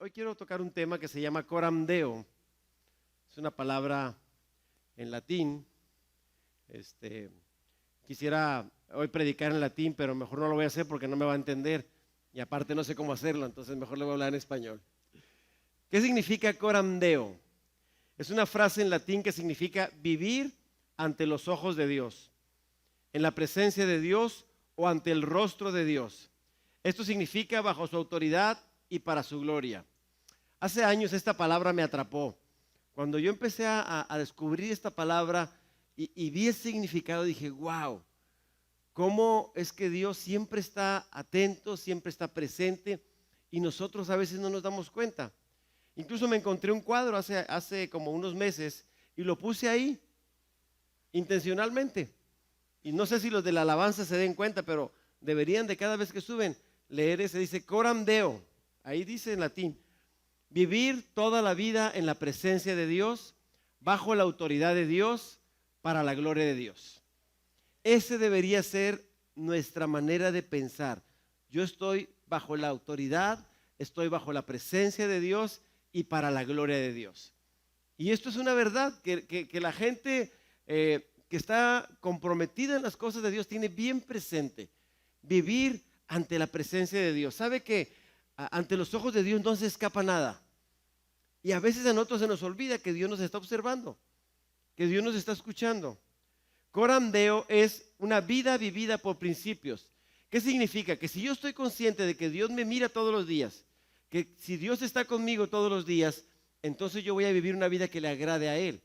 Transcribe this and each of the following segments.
Hoy quiero tocar un tema que se llama coram deo. Es una palabra en latín. Quisiera hoy predicar en latín, pero mejor no lo voy a hacer porque no me va a entender. Y aparte no sé cómo hacerlo, entonces mejor le voy a hablar en español. ¿Qué significa coram deo? Es una frase en latín que significa vivir ante los ojos de Dios, en la presencia de Dios o ante el rostro de Dios. Esto significa bajo su autoridad y para su gloria. Hace años esta palabra me atrapó. Cuando yo empecé a descubrir esta palabra y vi el significado, dije, wow, cómo es que Dios siempre está atento, siempre está presente y nosotros a veces no nos damos cuenta. Incluso me encontré un cuadro hace como unos meses y lo puse ahí intencionalmente. Y no sé si los de la alabanza se den cuenta, pero deberían de cada vez que suben leer ese, dice coram deo. Ahí dice en latín, vivir toda la vida en la presencia de Dios, bajo la autoridad de Dios, para la gloria de Dios. Ese debería ser nuestra manera de pensar. Yo estoy bajo la autoridad, estoy bajo la presencia de Dios y para la gloria de Dios. Y esto es una verdad que la gente que está comprometida en las cosas de Dios tiene bien presente. Vivir ante la presencia de Dios. ¿Sabe que ante los ojos de Dios no se escapa nada? Y a veces a nosotros se nos olvida que Dios nos está observando, que Dios nos está escuchando. Coram deo es una vida vivida por principios. ¿Qué significa? Que si yo estoy consciente de que Dios me mira todos los días, que si Dios está conmigo todos los días, entonces yo voy a vivir una vida que le agrade a Él.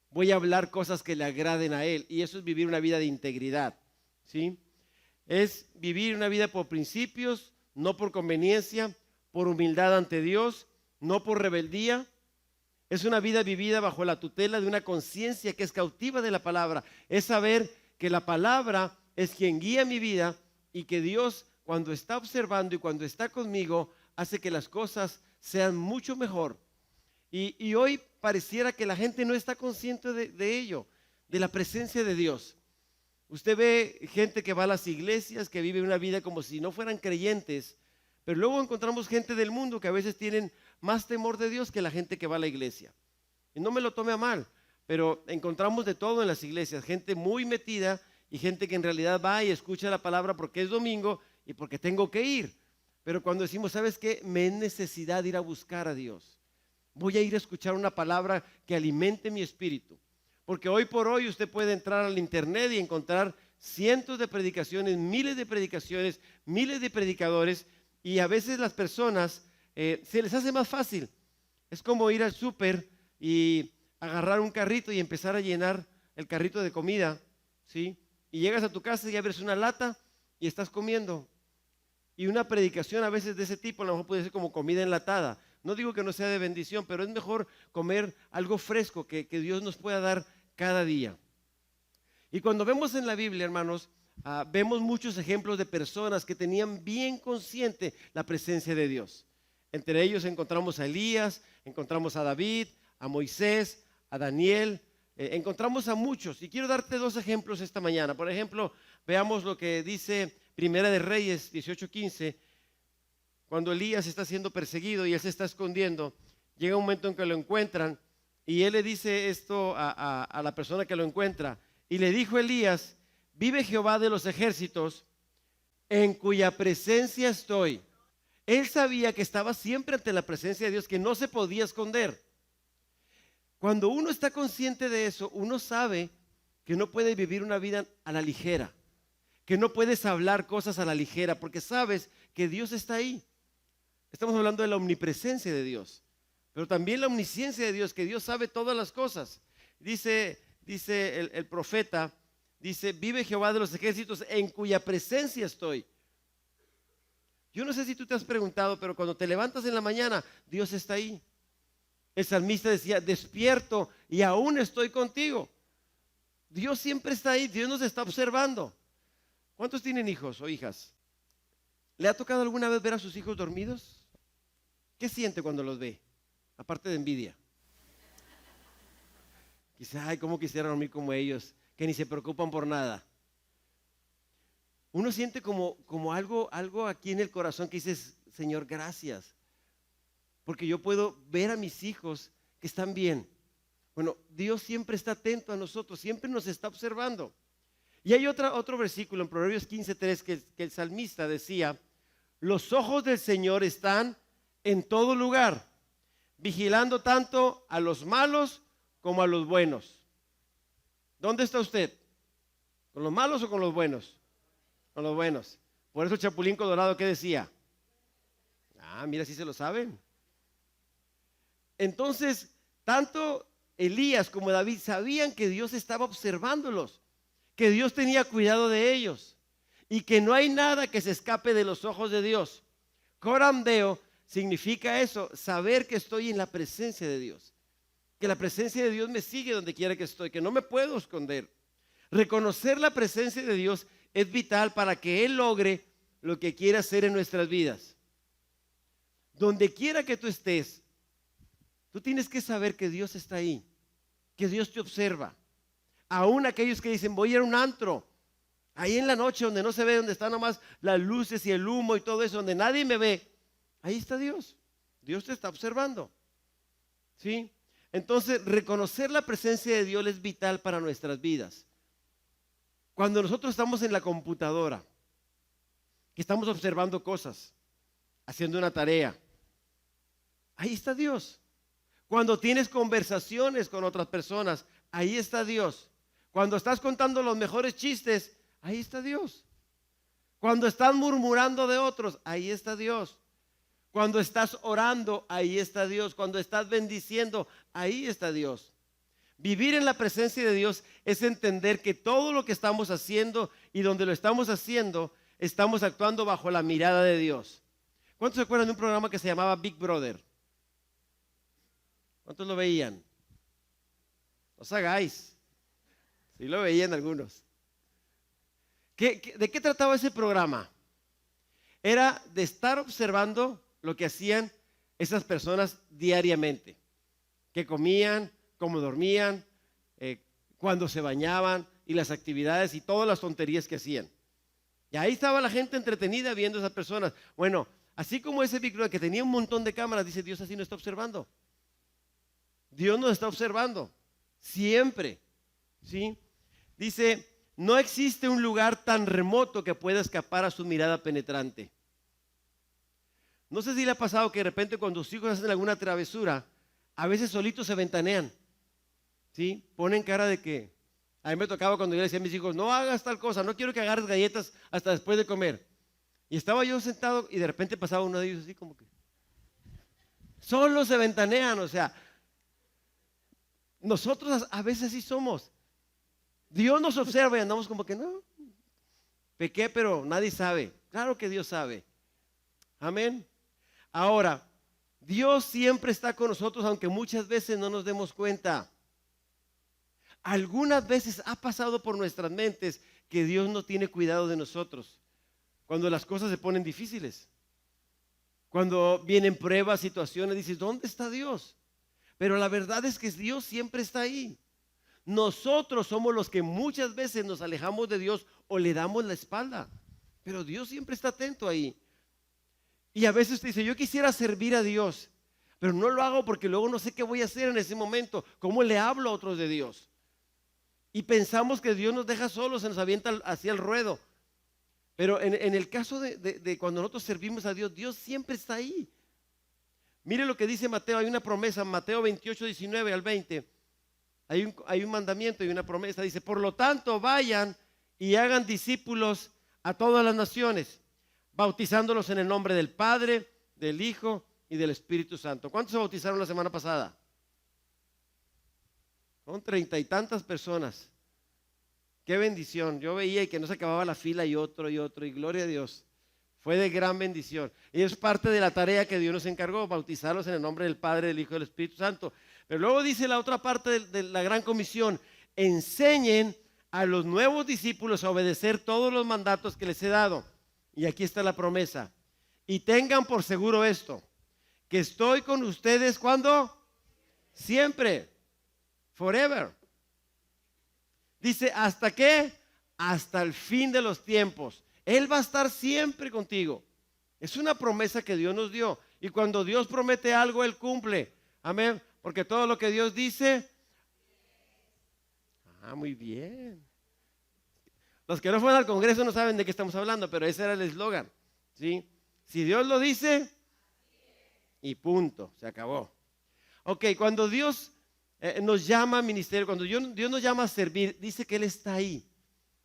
Voy a hablar cosas que le agraden a Él. Y eso es vivir una vida de integridad, ¿sí? Es vivir una vida por principios, no por conveniencia, por humildad ante Dios, no por rebeldía. Es una vida vivida bajo la tutela de una conciencia que es cautiva de la palabra. Es saber que la palabra es quien guía mi vida y que Dios, cuando está observando y cuando está conmigo, hace que las cosas sean mucho mejor. Y hoy pareciera que la gente no está consciente de ello, de la presencia de Dios. Usted ve gente que va a las iglesias, que vive una vida como si no fueran creyentes, pero luego encontramos gente del mundo que a veces tienen más temor de Dios que la gente que va a la iglesia. Y no me lo tome a mal, pero encontramos de todo en las iglesias, gente muy metida y gente que en realidad va y escucha la palabra porque es domingo y porque tengo que ir. Pero cuando decimos, ¿sabes qué? Me es necesidad de ir a buscar a Dios. Voy a ir a escuchar una palabra que alimente mi espíritu. Porque hoy por hoy usted puede entrar al internet y encontrar cientos de predicaciones, miles de predicaciones, miles de predicadores, y a veces las personas se les hace más fácil. Es como ir al súper y agarrar un carrito y empezar a llenar el carrito de comida, ¿sí? Y llegas a tu casa y abres una lata y estás comiendo. Y una predicación a veces de ese tipo a lo mejor puede ser como comida enlatada. No digo que no sea de bendición, pero es mejor comer algo fresco que Dios nos pueda dar cada día. Y cuando vemos en la Biblia, hermanos, vemos muchos ejemplos de personas que tenían bien consciente la presencia de Dios. Entre ellos encontramos a Elías, encontramos a David, a Moisés, a Daniel, encontramos a muchos. Y quiero darte dos ejemplos esta mañana. Por ejemplo, veamos lo que dice Primera de Reyes 18:15. Cuando Elías está siendo perseguido y él se está escondiendo, llega un momento en que lo encuentran y él le dice esto a la persona que lo encuentra. Y le dijo Elías, vive Jehová de los ejércitos, en cuya presencia estoy. Él sabía que estaba siempre ante la presencia de Dios, que no se podía esconder. Cuando uno está consciente de eso, uno sabe que no puede vivir una vida a la ligera, que no puedes hablar cosas a la ligera, porque sabes que Dios está ahí. Estamos hablando de la omnipresencia de Dios, pero también la omnisciencia de Dios, que Dios sabe todas las cosas. Dice el profeta, dice, vive Jehová de los ejércitos, en cuya presencia estoy. Yo no sé si tú te has preguntado, pero cuando te levantas en la mañana, Dios está ahí. El salmista decía, despierto y aún estoy contigo. Dios siempre está ahí, Dios nos está observando. ¿Cuántos tienen hijos o hijas? ¿Le ha tocado alguna vez ver a sus hijos dormidos? ¿Qué siente cuando los ve? Aparte de envidia. Quizá, ay, cómo quisiera dormir como ellos, que ni se preocupan por nada. Uno siente como algo aquí en el corazón que dices, Señor, gracias, porque yo puedo ver a mis hijos que están bien. Bueno, Dios siempre está atento a nosotros, siempre nos está observando. Y hay otro versículo en Proverbios 15:3 que el salmista decía: los ojos del Señor están en todo lugar, vigilando tanto a los malos como a los buenos. ¿Dónde está usted? ¿Con los malos o con los buenos? Con los buenos. Por eso Chapulín Colorado, ¿qué decía? Ah, mira, sí se lo saben. Entonces, tanto Elías como David sabían que Dios estaba observándolos, que Dios tenía cuidado de ellos y que no hay nada que se escape de los ojos de Dios. Coram Deo significa eso, saber que estoy en la presencia de Dios, que la presencia de Dios me sigue donde quiera que estoy, que no me puedo esconder. Reconocer la presencia de Dios es vital para que Él logre lo que quiere hacer en nuestras vidas. Donde quiera que tú estés, tú tienes que saber que Dios está ahí, que Dios te observa. Aún aquellos que dicen, voy a ir a un antro, ahí en la noche donde no se ve, donde están nomás las luces y el humo y todo eso, donde nadie me ve, ahí está Dios. Dios te está observando. ¿Sí? Entonces, reconocer la presencia de Dios es vital para nuestras vidas. Cuando nosotros estamos en la computadora, que estamos observando cosas, haciendo una tarea, ahí está Dios. Cuando tienes conversaciones con otras personas, ahí está Dios. Cuando estás contando los mejores chistes, ahí está Dios. Cuando estás murmurando de otros, ahí está Dios. Cuando estás orando, ahí está Dios. Cuando estás bendiciendo, ahí está Dios. Vivir en la presencia de Dios es entender que todo lo que estamos haciendo y donde lo estamos haciendo, estamos actuando bajo la mirada de Dios. ¿Cuántos se acuerdan de un programa que se llamaba Big Brother? ¿Cuántos lo veían? No os hagáis. Sí lo veían algunos. ¿De qué trataba ese programa? Era de estar observando lo que hacían esas personas diariamente. Qué comían, cómo dormían, cuándo se bañaban y las actividades y todas las tonterías que hacían. Y ahí estaba la gente entretenida viendo a esas personas. Bueno, así como ese Big Brother que tenía un montón de cámaras, dice Dios así nos está observando. Dios nos está observando siempre. ¿Sí? Dice, no existe un lugar tan remoto que pueda escapar a su mirada penetrante. No sé si le ha pasado que de repente cuando sus hijos hacen alguna travesura, a veces solitos se ventanean. ¿Sí? Ponen cara de que, a mí me tocaba cuando yo le decía a mis hijos, no hagas tal cosa, no quiero que agarres galletas hasta después de comer. Y estaba yo sentado y de repente pasaba uno de ellos así como que, solo se ventanean, o sea, nosotros a veces así somos. Dios nos observa y andamos como que no, pequé, pero nadie sabe. Claro que Dios sabe. Amén. Ahora, Dios siempre está con nosotros, aunque muchas veces no nos demos cuenta. Algunas veces ha pasado por nuestras mentes que Dios no tiene cuidado de nosotros. Cuando las cosas se ponen difíciles. Cuando vienen pruebas, situaciones, dices, ¿dónde está Dios? Pero la verdad es que Dios siempre está ahí. Nosotros somos los que muchas veces nos alejamos de Dios o le damos la espalda. Pero Dios siempre está atento ahí. Y a veces te dice, yo quisiera servir a Dios, pero no lo hago porque luego no sé qué voy a hacer en ese momento. ¿Cómo le hablo a otros de Dios? Y pensamos que Dios nos deja solos, se nos avienta hacia el ruedo. Pero en el caso de cuando nosotros servimos a Dios, Dios siempre está ahí. Mire lo que dice Mateo, hay una promesa, Mateo 28, 19 al 20. Hay un mandamiento y una promesa. Dice, por lo tanto, vayan y hagan discípulos a todas las naciones, bautizándolos en el nombre del Padre, del Hijo y del Espíritu Santo. ¿Cuántos se bautizaron la semana pasada? Son 30 y tantas personas. Qué bendición. Yo veía y que no se acababa la fila y otro, y gloria a Dios. Fue de gran bendición. Y es parte de la tarea que Dios nos encargó, bautizarlos en el nombre del Padre, del Hijo y del Espíritu Santo. Pero luego dice la otra parte de la gran comisión, enseñen a los nuevos discípulos a obedecer todos los mandatos que les he dado. Y aquí está la promesa. Y tengan por seguro esto, que estoy con ustedes ¿cuándo? Siempre, forever. Dice, ¿hasta qué? Hasta el fin de los tiempos. Él va a estar siempre contigo. Es una promesa que Dios nos dio Y cuando Dios promete algo, Él cumple. Amén. Porque todo lo que Dios dice. Muy bien. Los que no fueron al Congreso no saben de qué estamos hablando, pero ese era el eslogan. ¿Sí? Si Dios lo dice, y punto, se acabó. Ok, cuando Dios nos llama a ministerio, cuando Dios nos llama a servir, dice que Él está ahí,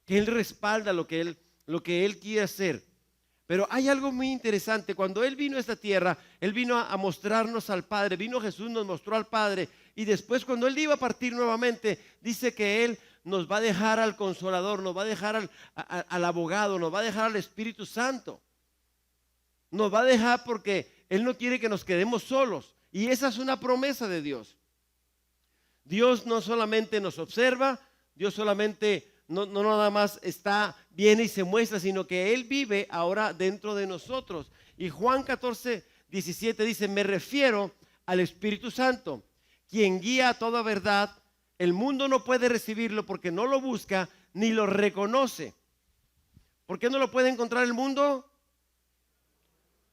que Él respalda lo que Él quiere hacer. Pero hay algo muy interesante. Cuando Él vino a esta tierra, Él vino a mostrarnos al Padre. Vino Jesús, nos mostró al Padre. Y después, cuando Él iba a partir nuevamente, dice que Él nos va a dejar al Consolador, nos va a dejar al abogado, nos va a dejar al Espíritu Santo. Nos va a dejar porque Él no quiere que nos quedemos solos. Y esa es una promesa de Dios. Dios no solamente nos observa, Dios solamente no nada más viene y se muestra, sino que Él vive ahora dentro de nosotros. Y Juan 14:17 dice: me refiero al Espíritu Santo, quien guía a toda verdad. El mundo no puede recibirlo porque no lo busca ni lo reconoce. ¿Por qué no lo puede encontrar el mundo?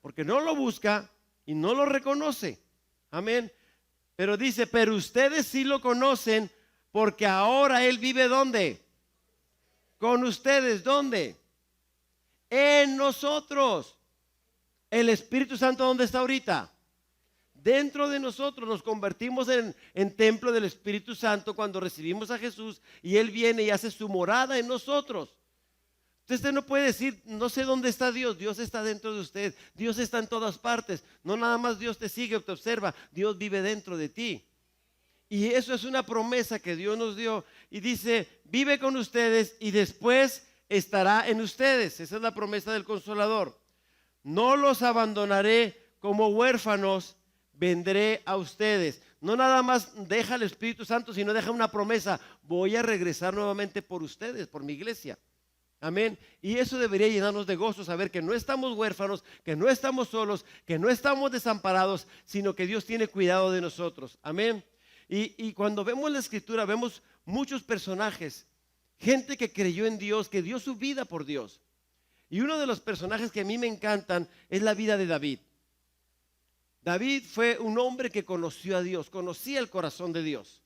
Porque no lo busca y no lo reconoce. Amén. Pero dice, pero ustedes sí lo conocen porque ahora Él vive ¿dónde? Con ustedes. ¿Dónde? En nosotros. El Espíritu Santo, ¿dónde está ahorita? Dentro de nosotros. Nos convertimos en templo del Espíritu Santo cuando recibimos a Jesús y Él viene y hace su morada en nosotros. Usted no puede decir, no sé dónde está Dios. Dios está dentro de usted. Dios está en todas partes. No nada más Dios te sigue o te observa. Dios vive dentro de ti. Y eso es una promesa que Dios nos dio. Y dice, vive con ustedes y después estará en ustedes. Esa es la promesa del Consolador. No los abandonaré como huérfanos, vendré a ustedes. No nada más deja el Espíritu Santo, sino deja una promesa. Voy a regresar nuevamente por ustedes, por mi iglesia. Amén. Y eso debería llenarnos de gozo, saber que no estamos huérfanos, que no estamos solos, que no estamos desamparados, sino que Dios tiene cuidado de nosotros. Amén. Y cuando vemos la Escritura, vemos muchos personajes, gente que creyó en Dios, que dio su vida por Dios. Y uno de los personajes que a mí me encantan es la vida de David. David fue un hombre que conoció a Dios, conocía el corazón de Dios.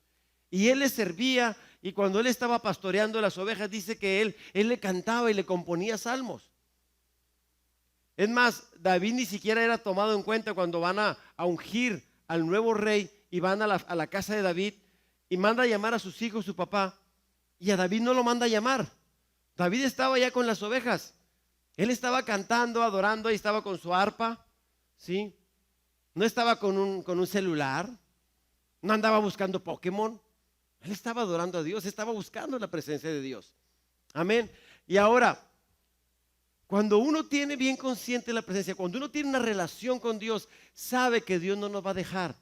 Y él le servía, y cuando él estaba pastoreando las ovejas, dice que él le cantaba y le componía salmos. Es más, David ni siquiera era tomado en cuenta cuando van a ungir al nuevo rey y van a la casa de David y manda a llamar a sus hijos, su papá, y a David no lo manda a llamar. David estaba ya con las ovejas. Él estaba cantando, adorando, y estaba con su arpa, ¿sí? No estaba con un celular, no andaba buscando Pokémon. Él estaba adorando a Dios, estaba buscando la presencia de Dios. Amén. Y ahora, cuando uno tiene bien consciente la presencia, cuando uno tiene una relación con Dios, sabe que Dios no nos va a dejar.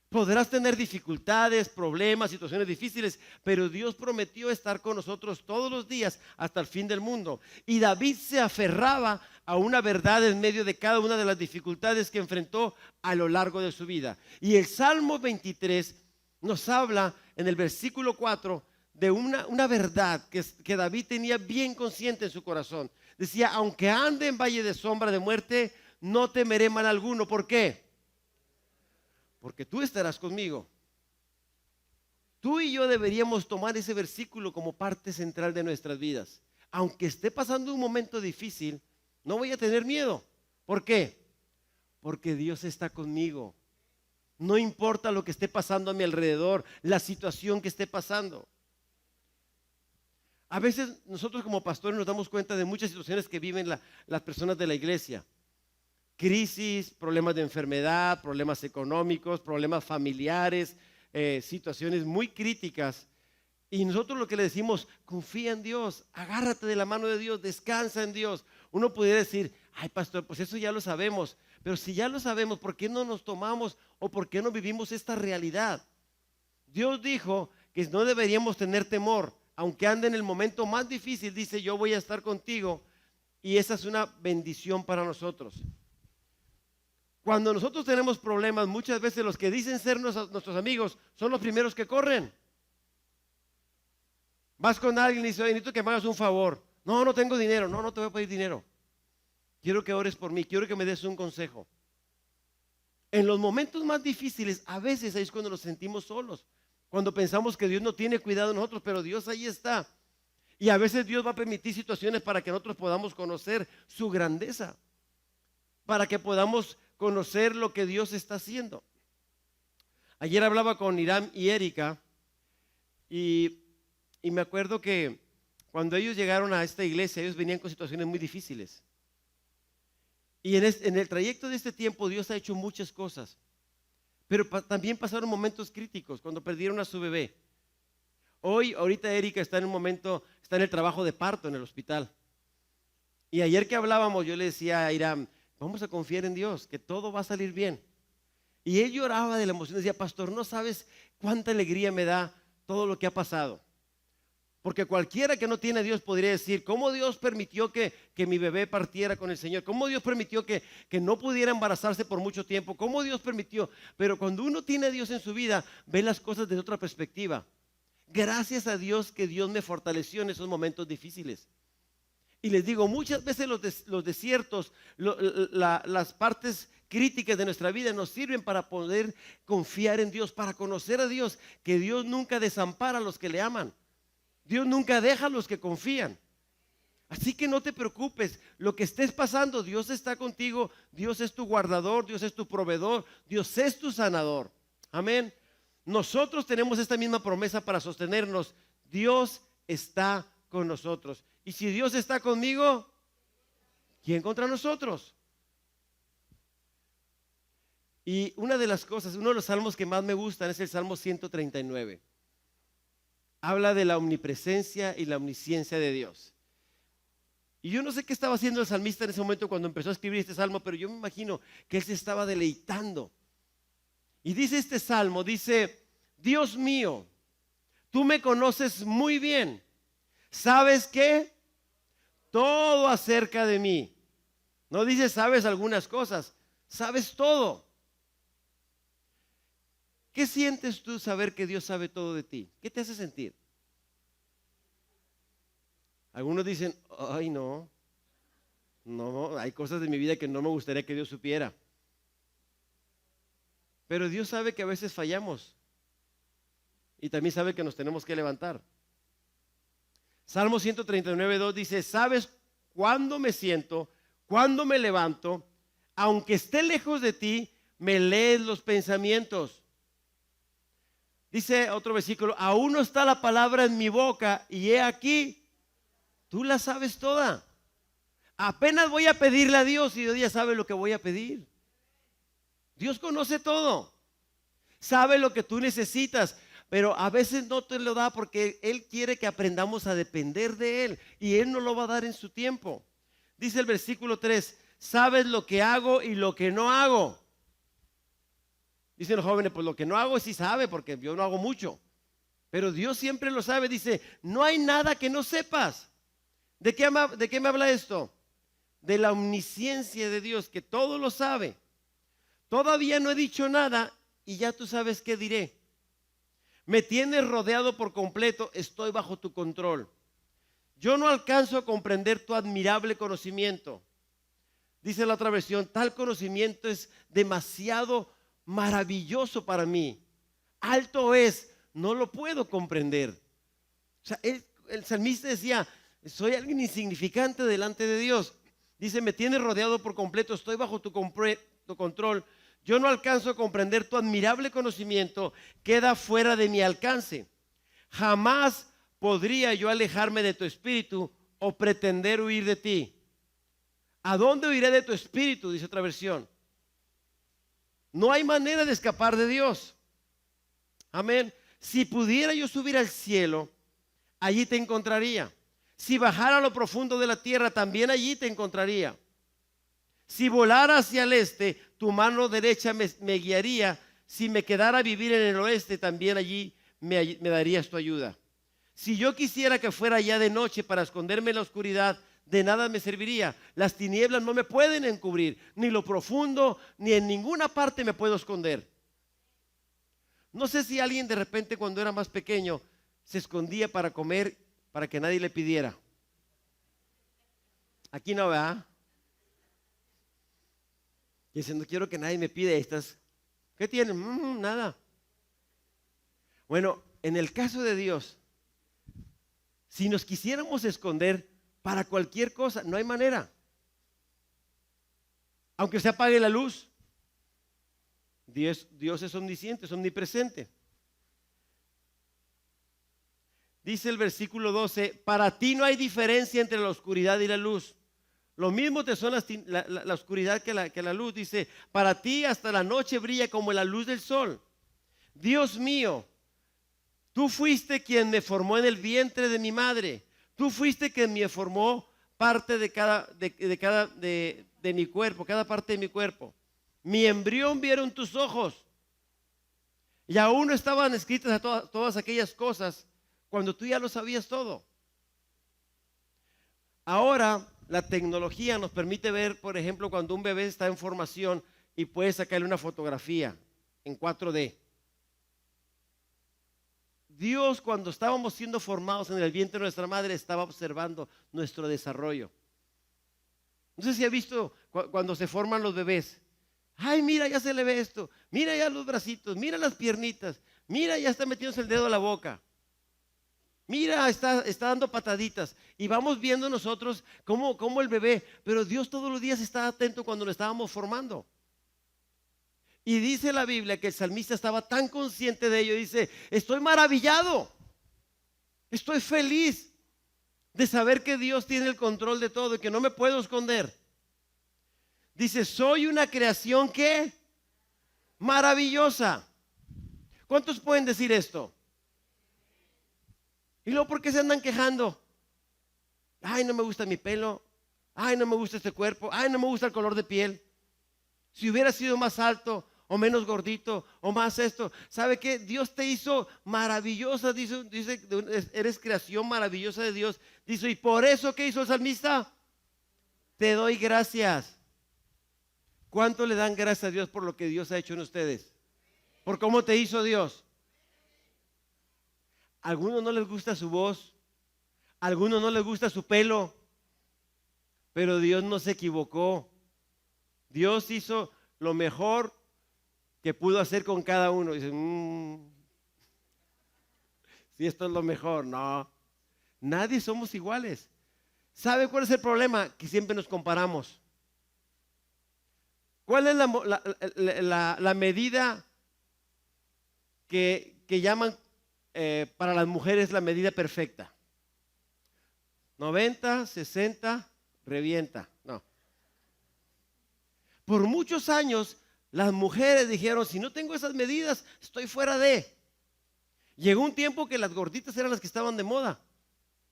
Podrás tener dificultades, problemas, situaciones difíciles, pero Dios prometió estar con nosotros todos los días hasta el fin del mundo. Y David se aferraba a una verdad en medio de cada una de las dificultades que enfrentó a lo largo de su vida. Y el Salmo 23 nos habla en el versículo 4 de una verdad que David tenía bien consciente en su corazón. Decía, aunque ande en valle de sombra de muerte, no temeré mal alguno. ¿Por qué? Porque tú estarás conmigo. Tú y yo deberíamos tomar ese versículo como parte central de nuestras vidas. Aunque esté pasando un momento difícil, no voy a tener miedo. ¿Por qué? Porque Dios está conmigo. No importa lo que esté pasando a mi alrededor, la situación que esté pasando. A veces nosotros como pastores nos damos cuenta de muchas situaciones que viven las personas de la iglesia. Crisis, problemas de enfermedad, problemas económicos, problemas familiares, situaciones muy críticas. Y nosotros lo que le decimos, confía en Dios, agárrate de la mano de Dios, descansa en Dios. Uno pudiera decir, ay pastor, pues eso ya lo sabemos. Pero si ya lo sabemos, ¿por qué no nos tomamos o por qué no vivimos esta realidad? Dios dijo que no deberíamos tener temor, aunque ande en el momento más difícil, dice, yo voy a estar contigo. Y esa es una bendición para nosotros. Cuando nosotros tenemos problemas, muchas veces los que dicen ser nuestros amigos son los primeros que corren. Vas con alguien y dices, necesito que me hagas un favor. No, no tengo dinero. No, no te voy a pedir dinero. Quiero que ores por mí, quiero que me des un consejo. En los momentos más difíciles, a veces ahí es cuando nos sentimos solos, cuando pensamos que Dios no tiene cuidado de nosotros, pero Dios ahí está. Y a veces Dios va a permitir situaciones para que nosotros podamos conocer su grandeza, para que podamos conocer lo que Dios está haciendo. Ayer hablaba con Irán y Erika y me acuerdo que cuando ellos llegaron a esta iglesia, ellos venían con situaciones muy difíciles. Y en el trayecto de este tiempo Dios ha hecho muchas cosas, pero también pasaron momentos críticos cuando perdieron a su bebé. Ahorita Erika está en un momento, está en el trabajo de parto en el hospital. Y ayer que hablábamos, yo le decía a Irán, vamos a confiar en Dios, que todo va a salir bien. Y él lloraba de la emoción, decía, pastor, no sabes cuánta alegría me da todo lo que ha pasado. Porque cualquiera que no tiene a Dios podría decir, ¿cómo Dios permitió que mi bebé partiera con el Señor? ¿Cómo Dios permitió que no pudiera embarazarse por mucho tiempo? ¿Cómo Dios permitió? Pero cuando uno tiene a Dios en su vida, ve las cosas desde otra perspectiva. Gracias a Dios que Dios me fortaleció en esos momentos difíciles. Y les digo, muchas veces los desiertos, las partes críticas de nuestra vida nos sirven para poder confiar en Dios, para conocer a Dios, que Dios nunca desampara a los que le aman. Dios nunca deja a los que confían. Así que no te preocupes, lo que estés pasando, Dios está contigo, Dios es tu guardador, Dios es tu proveedor, Dios es tu sanador. Amén. Nosotros tenemos esta misma promesa para sostenernos. Dios está con nosotros. Y si Dios está conmigo, ¿quién contra nosotros? Y una de las cosas, uno de los salmos que más me gustan es el Salmo 139. Habla de la omnipresencia y la omnisciencia de Dios. Y yo no sé qué estaba haciendo el salmista en ese momento cuando empezó a escribir este salmo, pero yo me imagino que él se estaba deleitando. Y dice este salmo, dice, Dios mío, tú me conoces muy bien. ¿Sabes qué? Todo acerca de mí. No dice sabes algunas cosas, sabes todo. ¿Qué sientes tú saber que Dios sabe todo de ti? ¿Qué te hace sentir? Algunos dicen, ay no, hay cosas de mi vida que no me gustaría que Dios supiera. Pero Dios sabe que a veces fallamos y también sabe que nos tenemos que levantar. Salmo 139:2 dice, ¿sabes cuándo me siento, cuándo me levanto? Aunque esté lejos de ti, me lees los pensamientos. Dice otro versículo, aún no está la palabra en mi boca y he aquí, tú la sabes toda. Apenas voy a pedirle a Dios y Dios ya sabe lo que voy a pedir. Dios conoce todo, sabe lo que tú necesitas, pero a veces no te lo da porque Él quiere que aprendamos a depender de Él y Él nos lo va a dar en su tiempo. Dice el versículo 3, sabes lo que hago y lo que no hago. Dicen los jóvenes, pues lo que no hago sí sabe porque yo no hago mucho, pero Dios siempre lo sabe. Dice, no hay nada que no sepas. ¿De qué me habla esto? De la omnisciencia de Dios, que todo lo sabe. Todavía no he dicho nada y ya tú sabes qué diré. Me tienes rodeado por completo, estoy bajo tu control. Yo no alcanzo a comprender tu admirable conocimiento. Dice la otra versión, tal conocimiento es demasiado maravilloso para mí. Alto es, no lo puedo comprender. O sea, el salmista decía, soy alguien insignificante delante de Dios. Dice, me tienes rodeado por completo, estoy bajo tu control. Yo no alcanzo a comprender tu admirable conocimiento, queda fuera de mi alcance. Jamás podría yo alejarme de tu espíritu o pretender huir de ti. ¿A dónde huiré de tu espíritu? Dice otra versión. No hay manera de escapar de Dios. Amén. Si pudiera yo subir al cielo, allí te encontraría. Si bajara a lo profundo de la tierra, también allí te encontraría. Si volara hacia el este, tu mano derecha me guiaría. Si me quedara a vivir en el oeste, también allí me darías tu ayuda. Si yo quisiera que fuera ya de noche para esconderme en la oscuridad, de nada me serviría. Las tinieblas no me pueden encubrir, ni lo profundo, ni en ninguna parte me puedo esconder. No sé si alguien de repente cuando era más pequeño se escondía para comer, para que nadie le pidiera. Aquí no, ¿verdad? Y dice, no quiero que nadie me pida, ahí estás ¿Qué tienen? Nada. Bueno, en el caso de Dios, si nos quisiéramos esconder para cualquier cosa, no hay manera. Aunque se apague la luz, Dios es omnisciente, es omnipresente. Dice el versículo 12, para ti no hay diferencia entre la oscuridad y la luz. Lo mismo te son la oscuridad que la luz. Dice, para ti hasta la noche brilla como la luz del sol. Dios mío, tú fuiste quien me formó en el vientre de mi madre. Tú fuiste quien me formó parte de mi cuerpo, cada parte de mi cuerpo. Mi embrión vieron tus ojos. Y aún no estaban escritas todas aquellas cosas cuando tú ya lo sabías todo. Ahora la tecnología nos permite ver, por ejemplo, cuando un bebé está en formación y puede sacarle una fotografía en 4D. Dios, cuando estábamos siendo formados en el vientre de nuestra madre, estaba observando nuestro desarrollo. No sé si ha visto cuando se forman los bebés. Ay, mira, ya se le ve esto. Mira ya los bracitos, mira las piernitas. Mira, ya está metiéndose el dedo a la boca. Mira, está dando pataditas. Y vamos viendo nosotros cómo el bebé. Pero Dios todos los días está atento cuando lo estábamos formando. Y dice la Biblia que el salmista estaba tan consciente de ello. Dice, estoy maravillado. Estoy feliz de saber que Dios tiene el control de todo y que no me puedo esconder. Dice, soy una creación que maravillosa. ¿Cuántos pueden decir esto? ¿Y luego por qué se andan quejando? Ay, no me gusta mi pelo. Ay, no me gusta este cuerpo. Ay, no me gusta el color de piel. Si hubiera sido más alto o menos gordito o más esto. ¿Sabe qué? Dios te hizo maravillosa. Dice, eres creación maravillosa de Dios. Dice, y por eso, ¿qué hizo el salmista? Te doy gracias. ¿Cuánto le dan gracias a Dios por lo que Dios ha hecho en ustedes? Por cómo te hizo Dios. A algunos no les gusta su voz. A algunos no les gusta su pelo. Pero Dios no se equivocó. Dios hizo lo mejor que pudo hacer con cada uno. Dicen, si esto es lo mejor. No, nadie somos iguales. ¿Sabe cuál es el problema? Que siempre nos comparamos. ¿Cuál es la medida que llaman para las mujeres la medida perfecta? 90, 60, revienta. No. Por muchos años las mujeres dijeron, si no tengo esas medidas, estoy fuera de. Llegó un tiempo que las gorditas eran las que estaban de moda.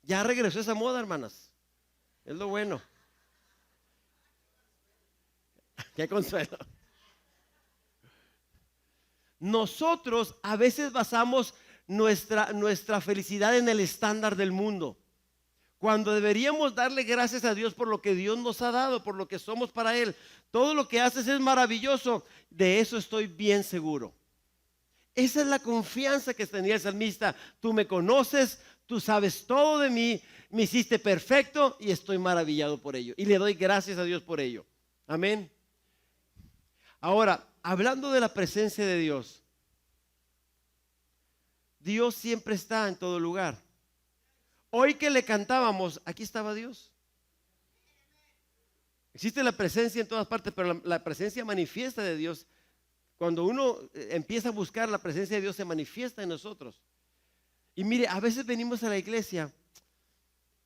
Ya regresó esa moda, hermanas. Es lo bueno. Qué consuelo. Nosotros a veces basamos nuestra felicidad en el estándar del mundo, cuando deberíamos darle gracias a Dios por lo que Dios nos ha dado, por lo que somos para Él. Todo lo que haces es maravilloso. De eso estoy bien seguro. Esa es la confianza que tenía el salmista. Tú me conoces, tú sabes todo de mí, me hiciste perfecto y estoy maravillado por ello. Y le doy gracias a Dios por ello. Amén. Ahora, hablando de la presencia de Dios, Dios siempre está en todo lugar. Hoy que le cantábamos, aquí estaba Dios. Existe la presencia en todas partes, pero la presencia manifiesta de Dios, cuando uno empieza a buscar la presencia de Dios, se manifiesta en nosotros. Y mire, a veces venimos a la iglesia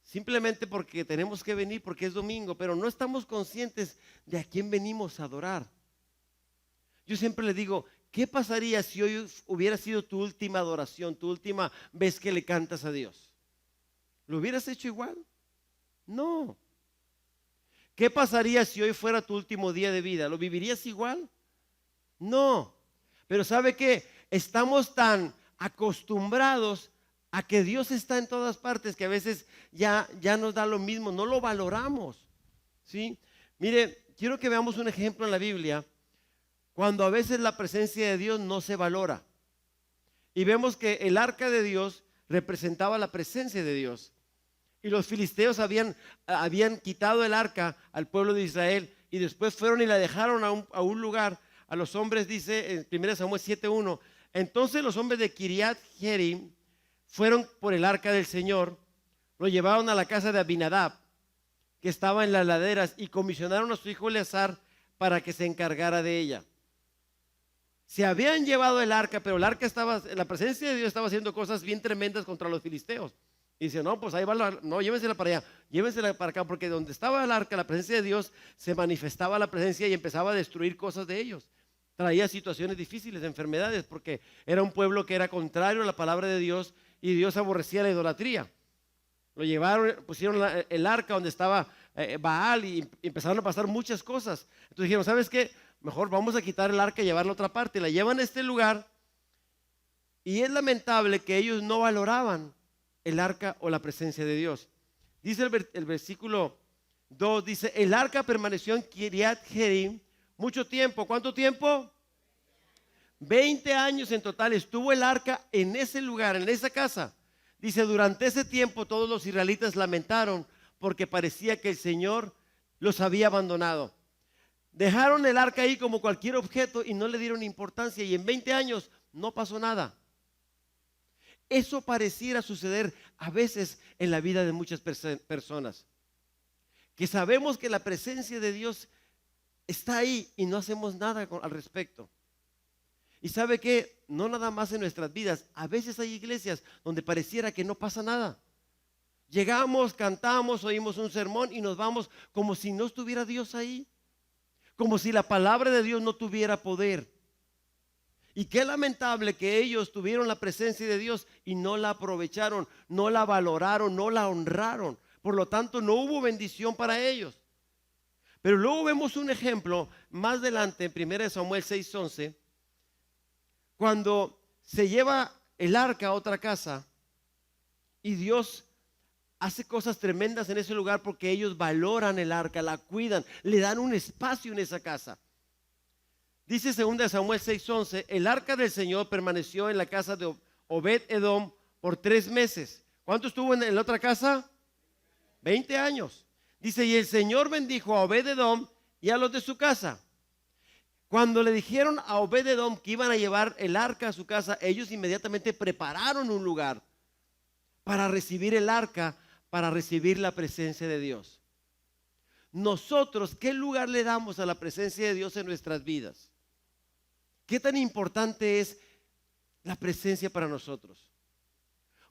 simplemente porque tenemos que venir, porque es domingo, pero no estamos conscientes de a quién venimos a adorar. Yo siempre le digo, ¿qué pasaría si hoy hubiera sido tu última adoración, tu última vez que le cantas a Dios? ¿Lo hubieras hecho igual? No. ¿Qué pasaría si hoy fuera tu último día de vida? ¿Lo vivirías igual? No. Pero ¿sabe qué? Estamos tan acostumbrados a que Dios está en todas partes que a veces ya nos da lo mismo, no lo valoramos. ¿Sí? Mire, quiero que veamos un ejemplo en la Biblia cuando a veces la presencia de Dios no se valora. Y vemos que el arca de Dios representaba la presencia de Dios. Y los filisteos habían quitado el arca al pueblo de Israel y después fueron y la dejaron a un lugar a los hombres, dice en 1 Samuel 7:1, entonces los hombres de Kiriat Jearim fueron por el arca del Señor, lo llevaron a la casa de Abinadab, que estaba en las laderas, y comisionaron a su hijo Eleazar para que se encargara de ella. Se habían llevado el arca, pero el arca estaba, la presencia de Dios estaba haciendo cosas bien tremendas contra los filisteos. Y dice, no, pues ahí va, no, llévensela para allá, llévensela para acá, porque donde estaba el arca, la presencia de Dios, se manifestaba la presencia y empezaba a destruir cosas de ellos. Traía situaciones difíciles, enfermedades, porque era un pueblo que era contrario a la palabra de Dios y Dios aborrecía la idolatría. Lo llevaron, pusieron el arca donde estaba Baal y empezaron a pasar muchas cosas. Entonces dijeron, ¿sabes qué? Mejor vamos a quitar el arca y llevarla a otra parte. La llevan a este lugar y es lamentable que ellos no valoraban el arca o la presencia de Dios. Dice el versículo 2, dice, el arca permaneció en Kiriat Jearim mucho tiempo. ¿Cuánto tiempo? 20 años en total estuvo el arca en ese lugar, en esa casa. Dice, durante ese tiempo todos los israelitas lamentaron porque parecía que el Señor los había abandonado. Dejaron el arca ahí como cualquier objeto y no le dieron importancia, y en 20 años no pasó nada. Eso pareciera suceder a veces en la vida de muchas personas, que sabemos que la presencia de Dios está ahí y no hacemos nada al respecto. Y sabe que no nada más en nuestras vidas, a veces hay iglesias donde pareciera que no pasa nada. Llegamos, cantamos, oímos un sermón y nos vamos como si no estuviera Dios ahí, como si la palabra de Dios no tuviera poder. Y qué lamentable que ellos tuvieron la presencia de Dios y no la aprovecharon, no la valoraron, no la honraron. Por lo tanto, no hubo bendición para ellos. Pero luego vemos un ejemplo más adelante en 1 Samuel 6:11, cuando se lleva el arca a otra casa y Dios hace cosas tremendas en ese lugar porque ellos valoran el arca, la cuidan, le dan un espacio en esa casa. Dice 2 Samuel 6:11, el arca del Señor permaneció en la casa de Obed-Edom por 3 meses. ¿Cuánto estuvo en la otra casa? 20 años. Dice, y el Señor bendijo a Obed-Edom y a los de su casa. Cuando le dijeron a Obed-Edom que iban a llevar el arca a su casa, ellos inmediatamente prepararon un lugar para recibir el arca, para recibir la presencia de Dios. Nosotros, ¿qué lugar le damos a la presencia de Dios en nuestras vidas? ¿Qué tan importante es la presencia para nosotros?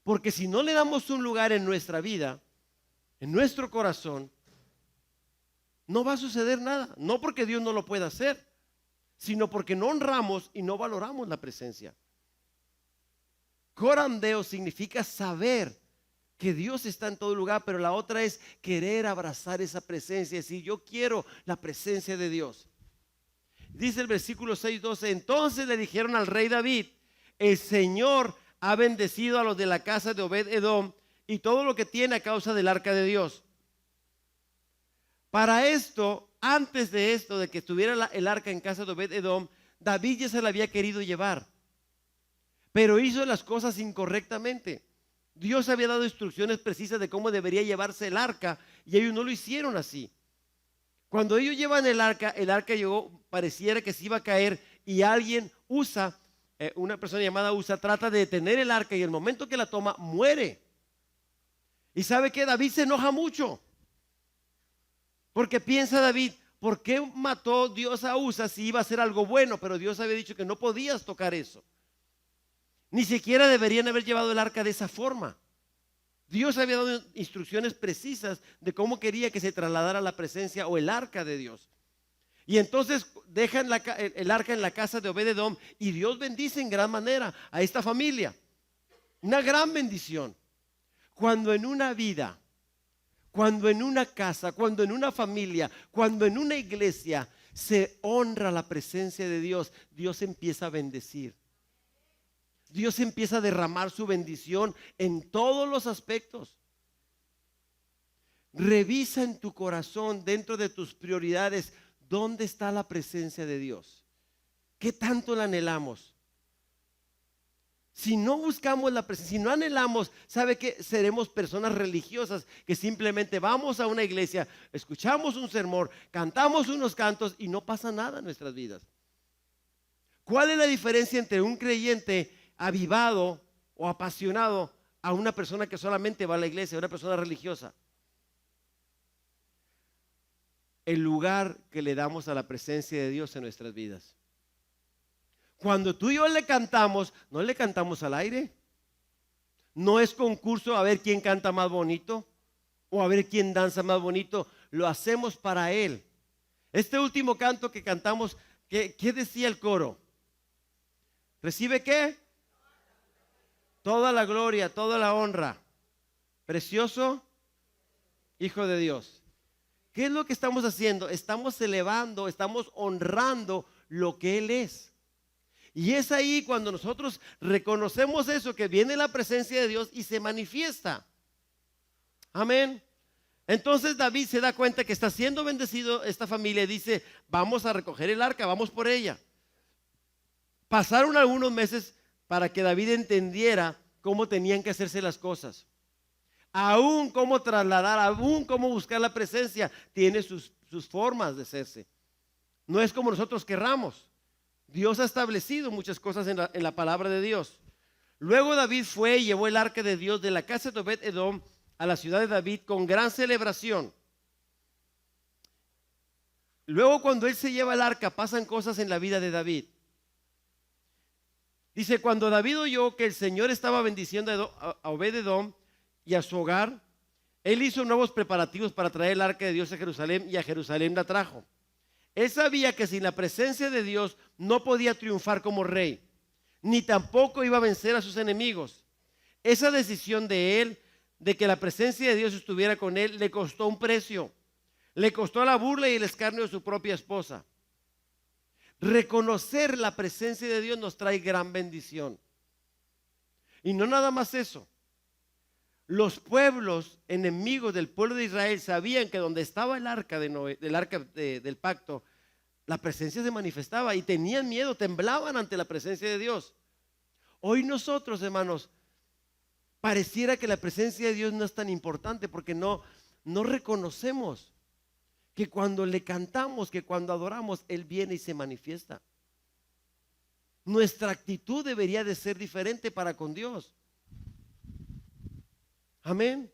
Porque si no le damos un lugar en nuestra vida, en nuestro corazón, no va a suceder nada. No porque Dios no lo pueda hacer, sino porque no honramos y no valoramos la presencia. Corandeo significa saber que Dios está en todo lugar, pero la otra es querer abrazar esa presencia, decir, yo quiero la presencia de Dios. Dice el versículo 6:12, entonces le dijeron al rey David, el Señor ha bendecido a los de la casa de Obed-Edom y todo lo que tiene a causa del arca de Dios. Para esto, antes de esto, de que estuviera el arca en casa de Obed-Edom, David ya se la había querido llevar, pero hizo las cosas incorrectamente. Dios había dado instrucciones precisas de cómo debería llevarse el arca y ellos no lo hicieron así. Cuando ellos llevan el arca llegó, pareciera que se iba a caer y alguien una persona llamada Usa, trata de detener el arca y el momento que la toma, muere. Y sabe que David se enoja mucho, porque piensa David, ¿por qué mató Dios a Usa si iba a hacer algo bueno? Pero Dios había dicho que no podías tocar eso. Ni siquiera deberían haber llevado el arca de esa forma. Dios había dado instrucciones precisas de cómo quería que se trasladara la presencia o el arca de Dios. Y entonces dejan el arca en la casa de Obed-Edom y Dios bendice en gran manera a esta familia. Una gran bendición. Cuando en una vida, cuando en una casa, cuando en una familia, cuando en una iglesia se honra la presencia de Dios, Dios empieza a bendecir. Dios empieza a derramar su bendición en todos los aspectos. Revisa en tu corazón, dentro de tus prioridades, ¿dónde está la presencia de Dios? ¿Qué tanto la anhelamos? Si no buscamos la presencia, si no anhelamos, ¿sabe qué? Seremos personas religiosas que simplemente vamos a una iglesia, escuchamos un sermón, cantamos unos cantos y no pasa nada en nuestras vidas. ¿Cuál es la diferencia entre un creyente avivado o apasionado a una persona que solamente va a la iglesia, una persona religiosa? El lugar que le damos a la presencia de Dios en nuestras vidas. Cuando tú y yo le cantamos, no le cantamos al aire. No es concurso a ver quién canta más bonito o a ver quién danza más bonito. Lo hacemos para Él. Este último canto que cantamos, ¿qué decía el coro? ¿Recibe qué? Toda la gloria, toda la honra. Precioso Hijo de Dios. ¿Qué es lo que estamos haciendo? Estamos elevando, estamos honrando lo que Él es. Y es ahí cuando nosotros reconocemos eso, que viene la presencia de Dios y se manifiesta. Amén. Entonces David se da cuenta que está siendo bendecido esta familia y dice, vamos a recoger el arca, vamos por ella. Pasaron algunos meses para que David entendiera cómo tenían que hacerse las cosas. Aún cómo trasladar, aún cómo buscar la presencia, tiene sus formas de hacerse. No es como nosotros querramos. Dios ha establecido muchas cosas en la palabra de Dios. Luego David fue y llevó el arca de Dios de la casa de Obed-Edom a la ciudad de David con gran celebración. Luego cuando él se lleva el arca pasan cosas en la vida de David. Dice, cuando David oyó que el Señor estaba bendiciendo a Obed-Edom y a su hogar, él hizo nuevos preparativos para traer el arca de Dios a Jerusalén y a Jerusalén la trajo. Él sabía que sin la presencia de Dios no podía triunfar como rey, ni tampoco iba a vencer a sus enemigos. Esa decisión de él, de que la presencia de Dios estuviera con él, le costó un precio. Le costó la burla y el escarnio de su propia esposa. Reconocer la presencia de Dios nos trae gran bendición. Y no nada más eso. Los pueblos enemigos del pueblo de Israel sabían que donde estaba el arca del pacto, la presencia se manifestaba y tenían miedo, temblaban ante la presencia de Dios. Hoy nosotros, hermanos, pareciera que la presencia de Dios no es tan importante porque no reconocemos que cuando le cantamos, que cuando adoramos, Él viene y se manifiesta. Nuestra actitud debería de ser diferente para con Dios. Amén.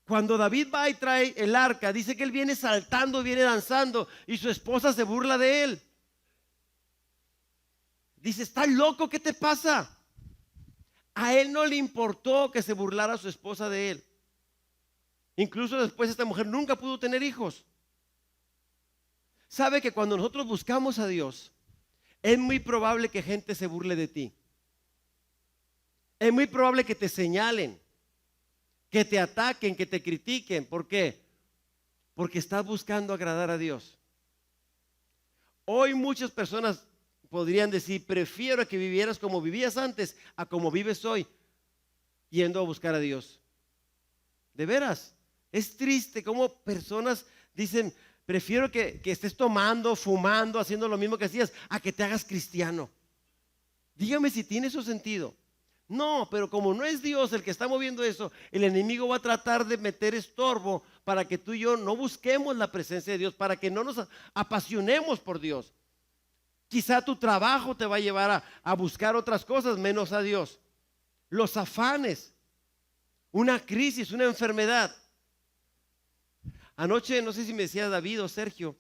Cuando David va y trae el arca, dice que él viene saltando, viene danzando y su esposa se burla de él. Dice, ¿estás loco? ¿Qué te pasa? A él no le importó que se burlara su esposa de él. Incluso después esta mujer nunca pudo tener hijos. Sabe que cuando nosotros buscamos a Dios, es muy probable que gente se burle de ti. Es muy probable que te señalen, que te ataquen, que te critiquen. ¿Por qué? Porque estás buscando agradar a Dios. Hoy muchas personas podrían decir, prefiero que vivieras como vivías antes a como vives hoy, yendo a buscar a Dios. De veras, es triste como personas dicen, prefiero que estés tomando, fumando, haciendo lo mismo que hacías, a que te hagas cristiano. Dígame si tiene eso sentido. No, pero como no es Dios el que está moviendo eso, el enemigo va a tratar de meter estorbo para que tú y yo no busquemos la presencia de Dios, para que no nos apasionemos por Dios. Quizá tu trabajo te va a llevar a buscar otras cosas menos a Dios. Los afanes, una crisis, una enfermedad. Anoche, no sé si me decía David o Sergio,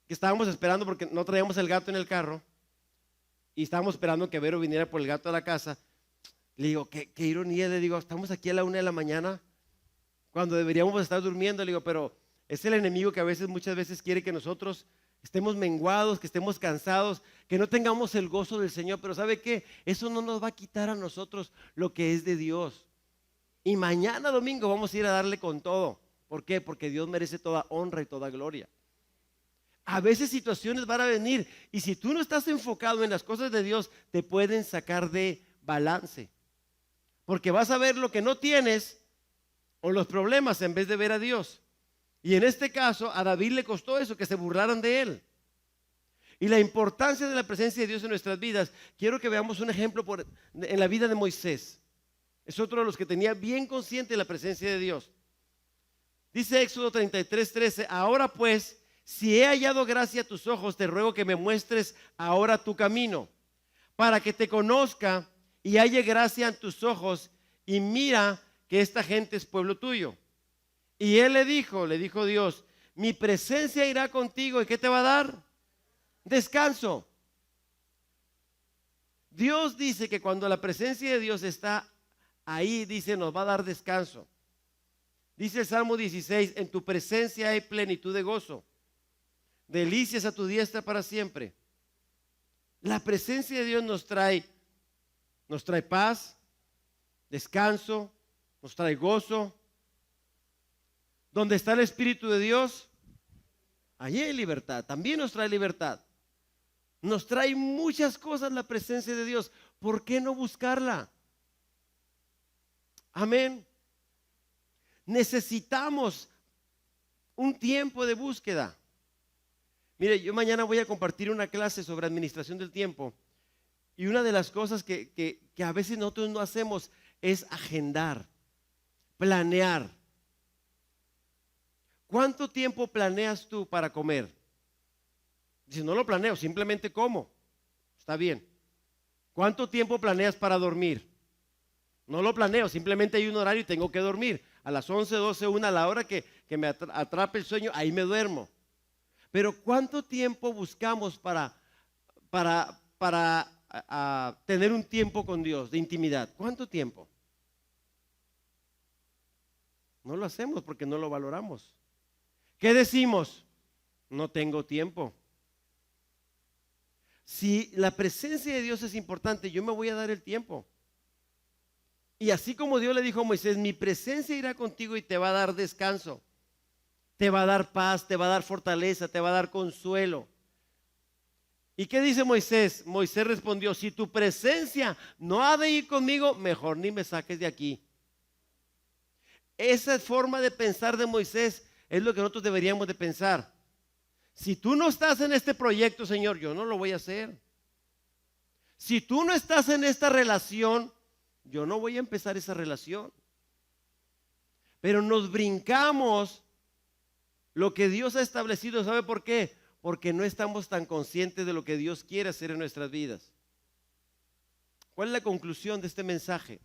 que estábamos esperando porque no traíamos el gato en el carro y estábamos esperando que Vero viniera por el gato a la casa. Le digo, qué ironía, le digo, estamos aquí a la 1 de la mañana cuando deberíamos estar durmiendo. Le digo, pero es el enemigo que muchas veces quiere que nosotros estemos menguados, que estemos cansados, que no tengamos el gozo del Señor. Pero ¿sabe qué? Eso no nos va a quitar a nosotros lo que es de Dios. Y mañana domingo vamos a ir a darle con todo. ¿Por qué? Porque Dios merece toda honra y toda gloria. A veces situaciones van a venir y si tú no estás enfocado en las cosas de Dios, te pueden sacar de balance. Porque vas a ver lo que no tienes o los problemas en vez de ver a Dios. Y en este caso a David le costó eso, que se burlaran de él. Y la importancia de la presencia de Dios en nuestras vidas, quiero que veamos un ejemplo en la vida de Moisés. Es otro de los que tenía bien consciente de la presencia de Dios. Dice Éxodo 33:13, ahora pues, Si he hallado gracia a tus ojos, te ruego que me muestres ahora tu camino, para que te conozca y halle gracia en tus ojos, y mira que esta gente es pueblo tuyo. Y él le dijo Dios, mi presencia irá contigo, ¿y qué te va a dar? Descanso. Dios dice que cuando la presencia de Dios está ahí, dice, nos va a dar descanso. Dice el Salmo 16, en tu presencia hay plenitud de gozo, delicias a tu diestra para siempre. La presencia de Dios nos trae paz, descanso, nos trae gozo. Donde está el Espíritu de Dios, allí hay libertad. También nos trae libertad. Nos trae muchas cosas la presencia de Dios. ¿Por qué no buscarla? Amén. Necesitamos un tiempo de búsqueda. Mire, yo mañana voy a compartir una clase sobre administración del tiempo. Y una de las cosas que a veces nosotros no hacemos es agendar, planear. ¿Cuánto tiempo planeas tú para comer? Dice, no lo planeo, simplemente como. Está bien. ¿Cuánto tiempo planeas para dormir? No lo planeo, simplemente hay un horario y tengo que dormir. A las 11, 12, 1, a la hora que me atrape el sueño, ahí me duermo. Pero ¿cuánto tiempo buscamos para tener un tiempo con Dios de intimidad? ¿Cuánto tiempo? No lo hacemos porque no lo valoramos. ¿Qué decimos? No tengo tiempo. Si la presencia de Dios es importante, yo me voy a dar el tiempo. Y así como Dios le dijo a Moisés, mi presencia irá contigo y te va a dar descanso. Te va a dar paz, te va a dar fortaleza, te va a dar consuelo. ¿Y qué dice Moisés? Moisés respondió, si tu presencia no ha de ir conmigo, mejor ni me saques de aquí. Esa forma de pensar de Moisés es lo que nosotros deberíamos de pensar. Si tú no estás en este proyecto, Señor, yo no lo voy a hacer. Si tú no estás en esta relación, yo no voy a empezar esa relación. Pero nos brincamos lo que Dios ha establecido. ¿Sabe por qué? Porque no estamos tan conscientes de lo que Dios quiere hacer en nuestras vidas. ¿Cuál es la conclusión de este mensaje?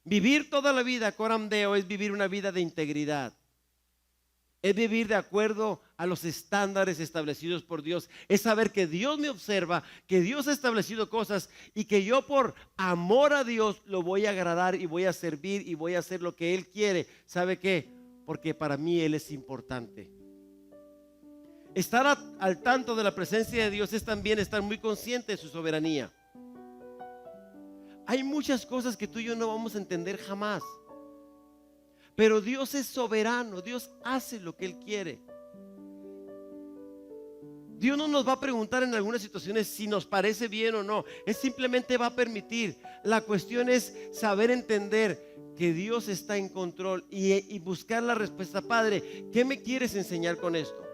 Vivir toda la vida, coram Deo, es vivir una vida de integridad. Es vivir de acuerdo a los estándares establecidos por Dios. Es saber que Dios me observa, que Dios ha establecido cosas y que yo por amor a Dios lo voy a agradar y voy a servir y voy a hacer lo que Él quiere. ¿Sabe qué? Porque para mí Él es importante. Estar al tanto de la presencia de Dios es también estar muy consciente de su soberanía. Hay muchas cosas que tú y yo no vamos a entender jamás. Pero Dios es soberano, Dios hace lo que Él quiere. Dios no nos va a preguntar en algunas situaciones si nos parece bien o no. Él simplemente va a permitir. La cuestión es saber entender que Dios está en control y buscar la respuesta. Padre, ¿qué me quieres enseñar con esto?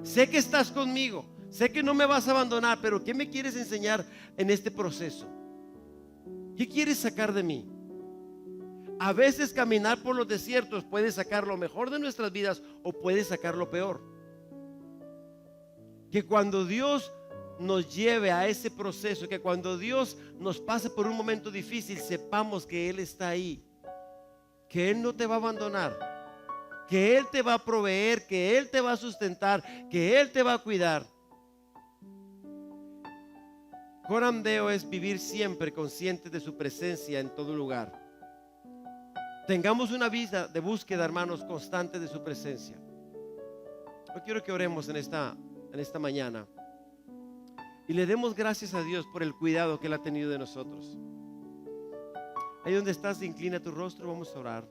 Sé que estás conmigo, sé que no me vas a abandonar, pero ¿qué me quieres enseñar en este proceso? ¿Qué quieres sacar de mí? A veces caminar por los desiertos puede sacar lo mejor de nuestras vidas o puede sacar lo peor. Que cuando Dios nos lleve a ese proceso, que cuando Dios nos pase por un momento difícil, sepamos que Él está ahí, que Él no te va a abandonar, que Él te va a proveer, que Él te va a sustentar, que Él te va a cuidar. Coram Deo es vivir siempre conscientes de su presencia en todo lugar. Tengamos una vida de búsqueda, hermanos, constante de su presencia. Yo quiero que oremos en esta mañana y le demos gracias a Dios por el cuidado que Él ha tenido de nosotros. Ahí donde estás, inclina tu rostro, vamos a orar.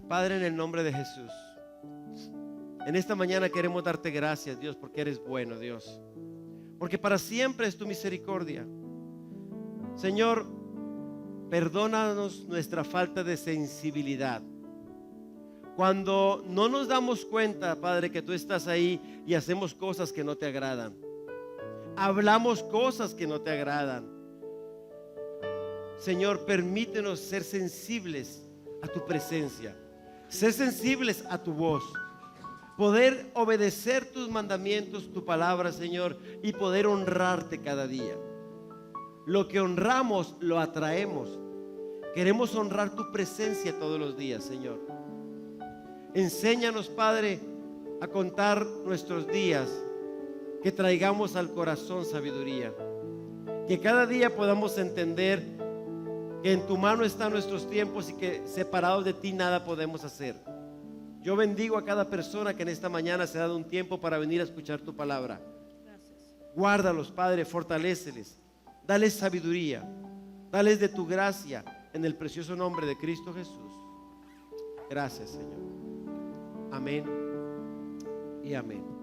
Padre, en el nombre de Jesús, en esta mañana queremos darte gracias, Dios, porque eres bueno, Dios, porque para siempre es tu misericordia. Señor, perdónanos nuestra falta de sensibilidad. Cuando no nos damos cuenta, Padre, que tú estás ahí y hacemos cosas que no te agradan. Hablamos cosas que no te agradan. Señor, permítenos ser sensibles a tu presencia. Ser sensibles a tu voz. poder obedecer tus mandamientos, tu palabra, Señor, y poder honrarte cada día. Lo que honramos, lo atraemos. Queremos honrar tu presencia todos los días, Señor. Enséñanos, Padre, a contar nuestros días, que traigamos al corazón sabiduría, que cada día podamos entender que en tu mano están nuestros tiempos y que separados de ti nada podemos hacer. Yo bendigo a cada persona que en esta mañana se ha dado un tiempo para venir a escuchar tu palabra. Guárdalos, Padre, fortaléceles, dales sabiduría, dales de tu gracia, en el precioso nombre de Cristo Jesús. Gracias, Señor. Amén y amén.